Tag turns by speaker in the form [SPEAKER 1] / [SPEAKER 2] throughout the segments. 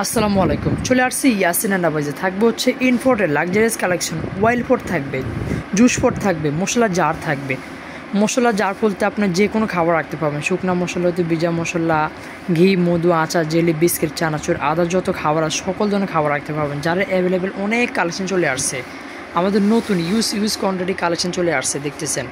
[SPEAKER 1] আসসালামু আলাইকুম। চলে আসছি ইয়াসিন আন্ডারবাইজে। থাকবে হচ্ছে ইনফোর্টের লাক্সারিয়াস কালেকশন, ওয়াইল্ড ফোর্ট থাকবে, জুস ফোর্ট থাকবে, মশলা জার থাকবে। মশলা জার বলতে আপনার যে কোনো খাবার রাখতে পারবেন। শুকনো মশলা হতে বিজা মশলা, ঘি, মধু, আচার, জেলি, বিস্কিট, চানাচুর, আদা, যত খাবার আছে সকল ধরনের খাবার রাখতে পারবেন। যারা অ্যাভেলেবেল অনেক কালেকশন চলে আসছে, আমাদের নতুন ইউজ কোয়ান্টিটি কালেকশন চলে আসছে দেখতেছেন।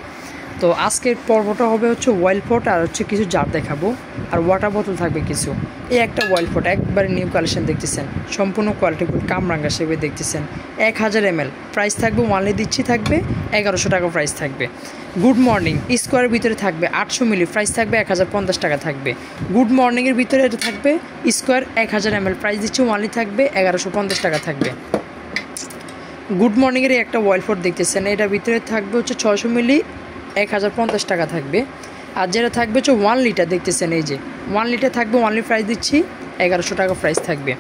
[SPEAKER 1] তো আজকের পর্বটা হবে হচ্ছে ওয়াইল্ড ফোর্ট আর হচ্ছে কিছু জার দেখাবো, আর ওয়াটার বোতল থাকবে কিছু। এই একটা ওয়াইল্ড ফোর্ট একবারে নিউ কালেকশন দেখতেছেন, সম্পূর্ণ কোয়ালিটি কামরাঙ্গা সেভাবে দেখতেছেন। 1000 ml প্রাইস থাকবে, ওয়ানলি দিচ্ছি থাকবে 1100 টাকা প্রাইস থাকবে। গুড মর্নিং স্কোয়ারের ভিতরে থাকবে 800 মিলি, প্রাইস থাকবে 1050 টাকা থাকবে। গুড মর্নিংয়ের ভিতরে এটা থাকবে স্কোয়ার 1000 ml, প্রাইস দিচ্ছি ওয়ানলি থাকবে 1150 টাকা থাকবে। গুড মর্নিংয়ের একটা ওয়াইল্ড ফোর্ট দেখতেছেন, এটার ভিতরে থাকবে হচ্ছে 600 মিলি, 1050 টাকা থাকবে। আর যেটা থাকবে হচ্ছে 1 লিটার দেখতেছেন, এই যে 1 লিটার থাকবে, ওয়ানলি প্রাইস দিচ্ছি 1100 টাকা প্রাইস থাকবে।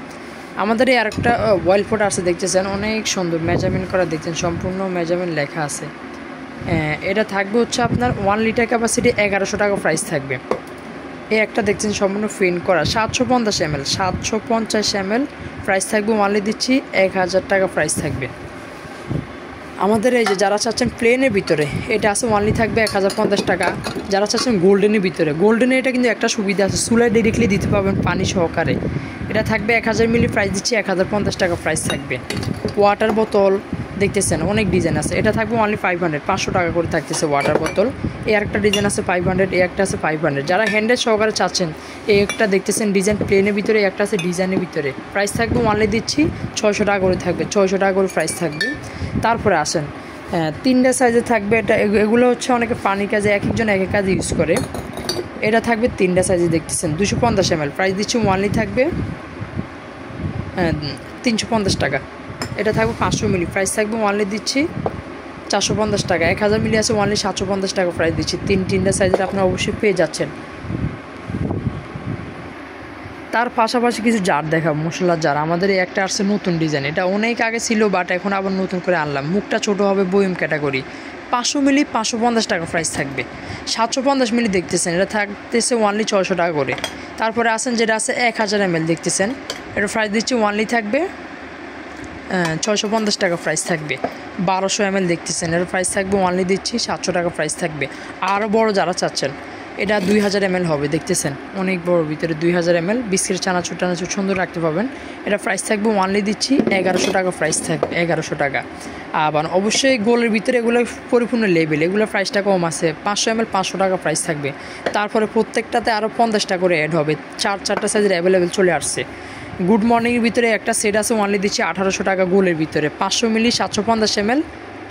[SPEAKER 1] আমাদের এই আরেকটা ওয়াইল্ড ফোর্ট আছে দেখতেছেন, অনেক সুন্দর মেজারমেন্ট করা দেখছেন, সম্পূর্ণ মেজারমেন্ট লেখা আছে। এটা থাকবে হচ্ছে আপনার 1 লিটার ক্যাপাসিটি, 1100 টাকা প্রাইস থাকবে। এই একটা দেখছেন সম্পূর্ণ ফিন করা 750 ml, 750 ml প্রাইস থাকবে, ওয়ানলি দিচ্ছি 1000 টাকা প্রাইস থাকবে। আমাদের এই যে যারা চাচ্ছেন প্লেনের ভিতরে, এটা আছে ওয়ানলি থাকবে 1050 টাকা। যারা চাচ্ছেন গোল্ডেনের ভিতরে, গোল্ডেনে এটা কিন্তু একটা সুবিধা আছে, চুলায় ডাইরেক্টলি দিতে পারবেন পানি সহকারে। এটা থাকবে 1000 মিলি, প্রাইস দিচ্ছি 1050 টাকা প্রাইস থাকবে। ওয়াটার বোতল দেখতেছেন অনেক ডিজাইন আছে, এটা থাকবে অনলি 500 টাকা করে থাকতেছে ওয়াটার বোতল। এই একটা ডিজাইন আছে 500, এই একটা আছে 500। যারা হ্যান্ডেল সহকারে চাচ্ছেন, এই একটা দেখতেছেন ডিজাইন প্লেনের ভিতরে, একটা আছে ডিজাইনের ভিতরে, প্রাইস থাকবে ওয়ানলি দিচ্ছি 600 টাকা করে থাকবে, 600 টাকা করে প্রাইস থাকবে। তারপরে আসেন 3টা সাইজে থাকবে, এটা এগুলো হচ্ছে অনেকে পানির কাজে এক একজন এক এক কাজে ইউজ করে। এটা থাকবে 3টা সাইজে দেখতেছেন 250 ml, প্রাইস দিচ্ছি ওয়ানলি থাকবে 350 টাকা। এটা থাকবে 500 মিলি, প্রাইস থাকবে ওয়ানলি দিচ্ছি 450 টাকা। 1000 মিলি আছে ওয়ানলি 750 টাকা প্রাইস দিচ্ছি। 3টা সাইজের আপনারা অবশ্যই পেয়ে যাচ্ছেন। তার পাশাপাশি কিছু জার দেখাবো, মশলার জার। আমাদের এই একটা আসছে নতুন ডিজাইন, এটা অনেক আগে ছিল বাট এখন আবার নতুন করে আনলাম। মুখটা ছোট হবে, বয়ম ক্যাটাগরি। 500 মিলি 550 টাকা প্রাইস থাকবে। 750 মিলি দেখতেছেন, এটা থাকতেছে ওয়ানলি 600 টাকা করে। তারপরে আসেন যেটা আছে 1000 ml দেখতেছেন, এটা প্রাইস দিচ্ছি ওয়ানলি থাকবে 650 টাকা প্রাইস থাকবে। 1200 ml দেখতেছেন, এর প্রাইস থাকবে ওয়ানলি দিচ্ছি 700 টাকা প্রাইস থাকবে। আরও বড় যারা চাচ্ছেন, এটা 2000 ml হবে দেখতেছেন, অনেক বড় ভিতরে 2000 ml। বিস্কিট, চানাচুর টানাচুর সুন্দর রাখতে পারবেন। এটা প্রাইস থাকবে ওয়ানলি দিচ্ছি 1100 টাকা প্রাইস থাকবে, 1100 টাকা। আবার অবশ্যই গোলের ভিতরে এগুলো পরিপূর্ণ লেবেল, এগুলো প্রাইসটা কম আছে। 500 ml 500 টাকা প্রাইস থাকবে। তারপরে প্রত্যেকটাতে আরও 50 টাকা করে অ্যাড হবে। 4টা সাইজের অ্যাভেলেবেল চলে আসছে। গুড মর্নিংয়ের ভিতরে একটা সেট আছে, ওয়ানলি দিচ্ছি 1800 টাকা গোলের ভিতরে। 500 মিলি 750 ml,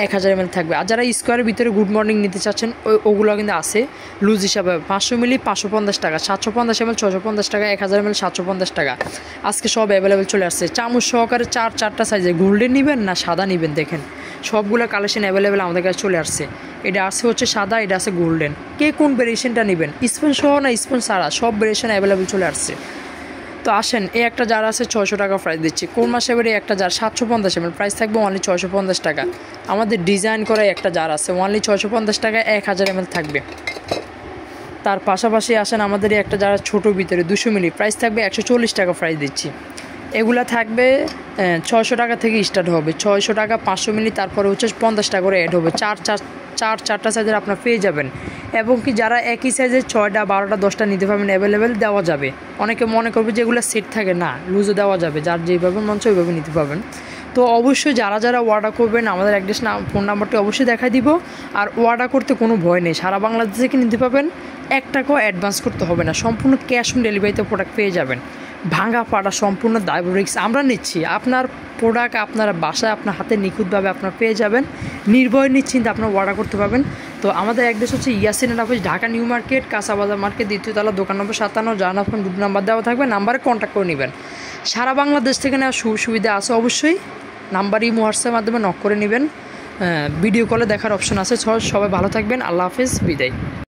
[SPEAKER 1] 1000 ml থাকবে। আর যারা স্কোয়ারের ভিতরে গুড মর্নিং নিতে চাচ্ছেন, ওগুলো কিন্তু আছে লুজ হিসাবে। 500 মিলি 550 টাকা, 750 ml 650 টাকা, 1000 ml 750 টাকা। আজকে সব অ্যাভেলেবেল চলে আসছে। চামচ সহকারে 4টা সাইজে, গোল্ডেন নেবেন না সাদা নেবেন, দেখেন সবগুলো কালেকশন অ্যাভেলেবেল আমাদের কাছে চলে আসছে। এটা আছে হচ্ছে সাদা, এটা আছে গোল্ডেন। কে কোন ভেরিয়েশনটা নেবেন, স্পন সহ না স্পন ছাড়া, সব ভেরিয়েশন অ্যাভেলেবেল চলে আসছে। তো আসেন, এই একটা জার আছে 600 টাকা প্রাইস দিচ্ছি। কোরমা শেপের একটা জার 750 ml, প্রাইস থাকবে অনলি 650 টাকা। আমাদের ডিজাইন করা একটা জার আছে, অনলি 650 টাকা, 1000 ml থাকবে। তার পাশাপাশি আসেন আমাদের এই একটা জার ছোটো ভিতরে 200 মিলি, প্রাইস থাকবে 140 টাকা প্রাইস দিচ্ছি। এগুলা থাকবে 600 টাকা থেকে স্টার্ট হবে, 600 টাকা 500 মিলি, তারপরে হচ্ছে 50 টাকা করে অ্যাড হবে। 4টা সাইজের আপনার পেয়ে যাবেন। এবং কি যারা একই সাইজের 6টা 12টা 10টা নিতে পারবেন, অ্যাভেলেবেল দেওয়া যাবে। অনেকে মনে করবে যে এগুলো সেট থাকে না, লুজও দেওয়া যাবে, যার যেভাবে মন চায় ওইভাবে নিতে পারবেন। তো অবশ্যই যারা অর্ডার করবেন, আমাদের অ্যাড্রেস ফোন নাম্বারটি অবশ্যই দেখাই দিব। আর অর্ডার করতে কোনো ভয় নেই, সারা বাংলাদেশ থেকে নিতে পারবেন। 1 টাকাও অ্যাডভান্স করতে হবে না, সম্পূর্ণ ক্যাশ অন ডেলিভারিতে প্রোডাক্ট পেয়ে যাবেন। ভাঙা ফাটা সম্পূর্ণ দায়বরিক্স আমরা নিচ্ছি। আপনার প্রোডাক্ট আপনার বাসায় আপনার হাতে নিখুঁতভাবে আপনার পেয়ে যাবেন, নির্ভয় নিশ্চিন্তে আপনার অর্ডার করতে পারবেন। তো আমাদের অ্যাড্রেস হচ্ছে ইয়াসিন আন্ডারবাইজ, ঢাকা নিউ মার্কেট, কাঁচাবাজার মার্কেট, 2য় তলা, দোকান নম্বর 57। যার ফোন দুটো নাম্বার দেওয়া থাকবে, নাম্বারে কন্ট্যাক্ট করে নেবেন। সারা বাংলাদেশ থেকে নেওয়ার সুবিধা আছে অবশ্যই। নাম্বার ইমো হোয়াটসঅ্যাপের মাধ্যমে নক করে নেবেন। ভিডিও কলে দেখার অপশন আছে। সবাই ভালো থাকবেন, আল্লাহ হাফেজ, বিদায়।